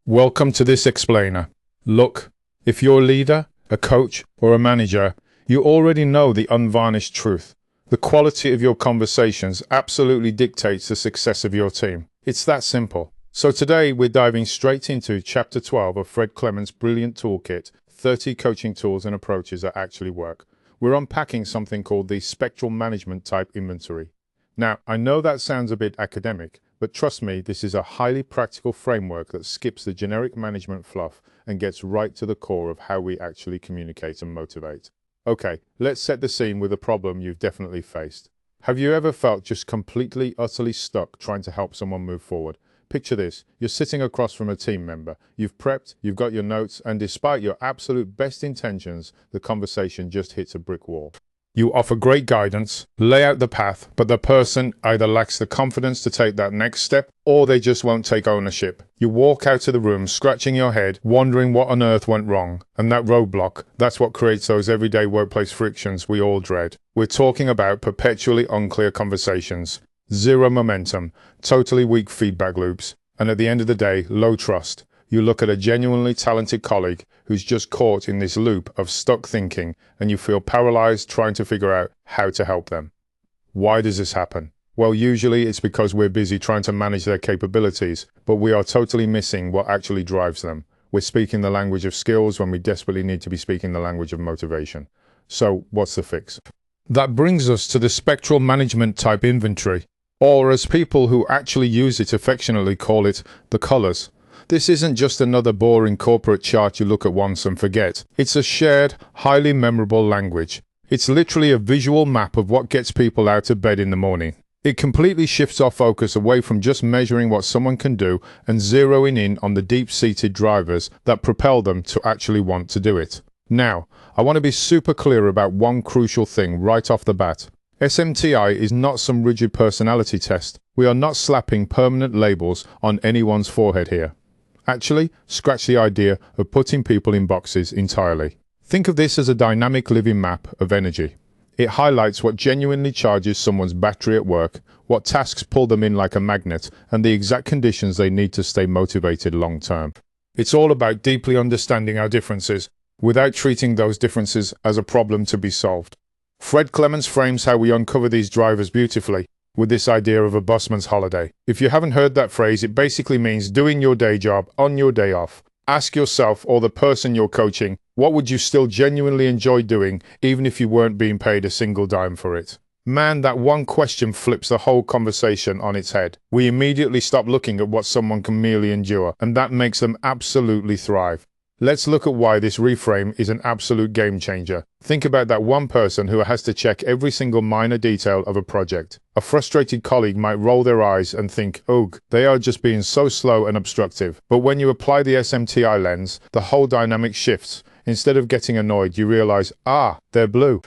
Welcome to this explainer. Look, if you're a leader, a coach, or a manager, you already know the unvarnished truth. The quality of your conversations absolutely dictates the success of your team. It's that simple. So today we're diving straight into Chapter 12 of Fred Clements' brilliant toolkit, 30 coaching tools and approaches that actually work. We're unpacking something called the spectral management type inventory. Now, I know that sounds a bit academic, but trust me, this is a highly practical framework that skips the generic management fluff and gets right to the core of how we actually communicate and motivate. Okay, let's set the scene with a problem you've definitely faced. Have you ever felt just completely, utterly stuck trying to help someone move forward? Picture this, you're sitting across from a team member. You've prepped, you've got your notes, and despite your absolute best intentions, the conversation just hits a brick wall. You offer great guidance, lay out the path, but the person either lacks the confidence to take that next step, or they just won't take ownership. You walk out of the room scratching your head, wondering what on earth went wrong. And that roadblock, that's what creates those everyday workplace frictions we all dread. We're talking about perpetually unclear conversations, zero momentum, totally weak feedback loops, and at the end of the day, low trust. You look at a genuinely talented colleague who's just caught in this loop of stuck thinking, and you feel paralyzed trying to figure out how to help them. Why does this happen? Well, usually it's because we're busy trying to manage their capabilities, but we are totally missing what actually drives them. We're speaking the language of skills when we desperately need to be speaking the language of motivation. So what's the fix? That brings us to the spectral management type inventory, or as people who actually use it affectionately call it, the colors. This isn't just another boring corporate chart you look at once and forget. It's a shared, highly memorable language. It's literally a visual map of what gets people out of bed in the morning. It completely shifts our focus away from just measuring what someone can do and zeroing in on the deep-seated drivers that propel them to actually want to do it. Now, I want to be super clear about one crucial thing right off the bat. SMTI is not some rigid personality test. We are not slapping permanent labels on anyone's forehead here. Actually, scratch the idea of putting people in boxes entirely. Think of this as a dynamic living map of energy. It highlights what genuinely charges someone's battery at work, what tasks pull them in like a magnet, and the exact conditions they need to stay motivated long term. It's all about deeply understanding our differences, without treating those differences as a problem to be solved. Fred Clements frames how we uncover these drivers beautifully, with this idea of a busman's holiday. If you haven't heard that phrase, it basically means doing your day job on your day off. Ask yourself or the person you're coaching, what would you still genuinely enjoy doing, even if you weren't being paid a single dime for it? Man, that one question flips the whole conversation on its head. We immediately stop looking at what someone can merely endure, and that makes them absolutely thrive. Let's look at why this reframe is an absolute game changer. Think about that one person who has to check every single minor detail of a project. A frustrated colleague might roll their eyes and think, ugh, they are just being so slow and obstructive. But when you apply the SMTI lens, the whole dynamic shifts. Instead of getting annoyed, you realize, they're blue.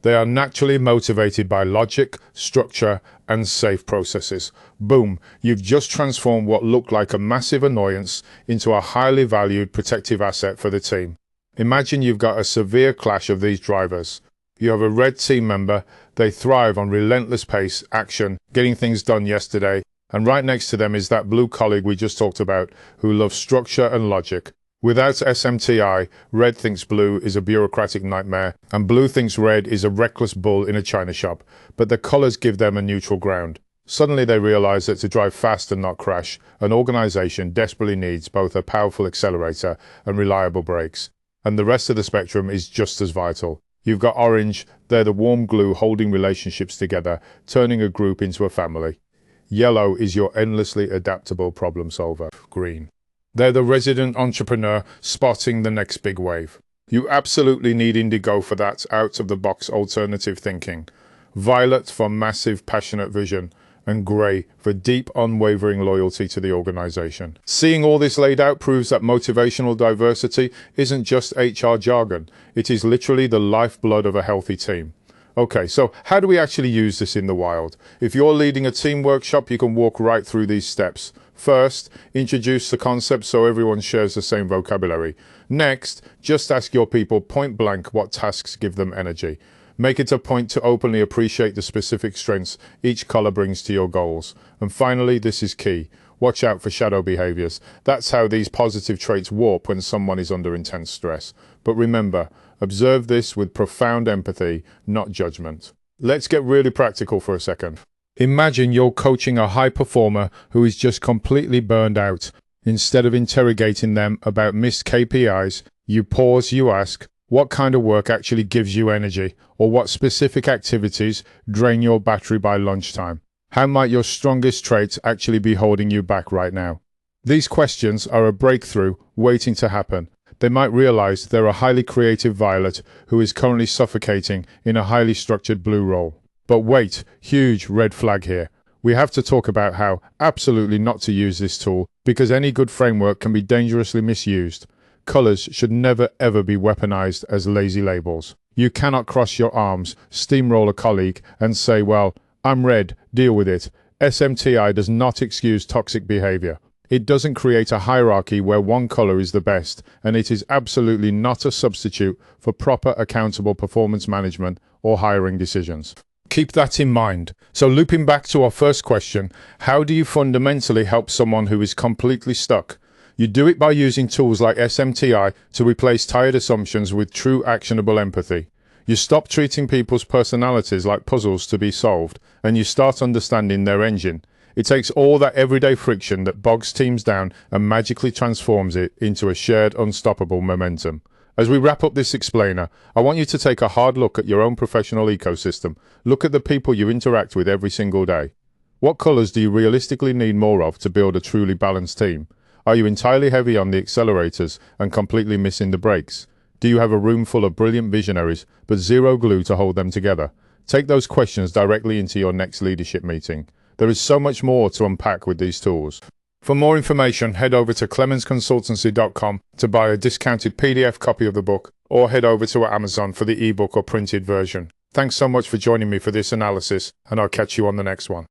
They are naturally motivated by logic, structure, and safe processes. Boom, you've just transformed what looked like a massive annoyance into a highly valued protective asset for the team. Imagine you've got a severe clash of these drivers. You have a red team member, they thrive on relentless pace, action, getting things done yesterday, and right next to them is that blue colleague we just talked about, who loves structure and logic. Without SMTI, red thinks blue is a bureaucratic nightmare, and blue thinks red is a reckless bull in a china shop, but the colors give them a neutral ground. Suddenly they realize that to drive fast and not crash, an organization desperately needs both a powerful accelerator and reliable brakes. And the rest of the spectrum is just as vital. You've got orange, they're the warm glue holding relationships together, turning a group into a family. Yellow is your endlessly adaptable problem solver. Green. They're the resident entrepreneur spotting the next big wave. You absolutely need indigo for that out-of-the-box alternative thinking. Violet for massive, passionate vision. And grey for deep, unwavering loyalty to the organization. Seeing all this laid out proves that motivational diversity isn't just HR jargon. It is literally the lifeblood of a healthy team. Okay, so how do we actually use this in the wild? If you're leading a team workshop, you can walk right through these steps. First, introduce the concept so everyone shares the same vocabulary. Next, just ask your people point blank what tasks give them energy. Make it a point to openly appreciate the specific strengths each color brings to your goals. And finally, this is key. Watch out for shadow behaviors. That's how these positive traits warp when someone is under intense stress. But remember, observe this with profound empathy, not judgment. Let's get really practical for a second. Imagine you're coaching a high performer who is just completely burned out. Instead of interrogating them about missed KPIs, you pause, you ask, what kind of work actually gives you energy? Or what specific activities drain your battery by lunchtime? How might your strongest traits actually be holding you back right now? These questions are a breakthrough waiting to happen. They might realize they're a highly creative violet who is currently suffocating in a highly structured blue role. But wait, huge red flag here. We have to talk about how absolutely not to use this tool, because any good framework can be dangerously misused. Colors should never ever be weaponized as lazy labels. You cannot cross your arms, steamroll a colleague, and say, well, I'm red, deal with it. SMTI does not excuse toxic behavior. It doesn't create a hierarchy where one color is the best, and it is absolutely not a substitute for proper accountable performance management or hiring decisions. Keep that in mind. So looping back to our first question, how do you fundamentally help someone who is completely stuck? You do it by using tools like SMTI to replace tired assumptions with true actionable empathy. You stop treating people's personalities like puzzles to be solved, and you start understanding their engine. It takes all that everyday friction that bogs teams down and magically transforms it into a shared, unstoppable momentum. As we wrap up this explainer, I want you to take a hard look at your own professional ecosystem. Look at the people you interact with every single day. What colors do you realistically need more of to build a truly balanced team? Are you entirely heavy on the accelerators and completely missing the brakes? Do you have a room full of brilliant visionaries, but zero glue to hold them together? Take those questions directly into your next leadership meeting. There is so much more to unpack with these tools. For more information, head over to clementsconsultancy.com to buy a discounted PDF copy of the book, or head over to Amazon for the ebook or printed version. Thanks so much for joining me for this analysis, and I'll catch you on the next one.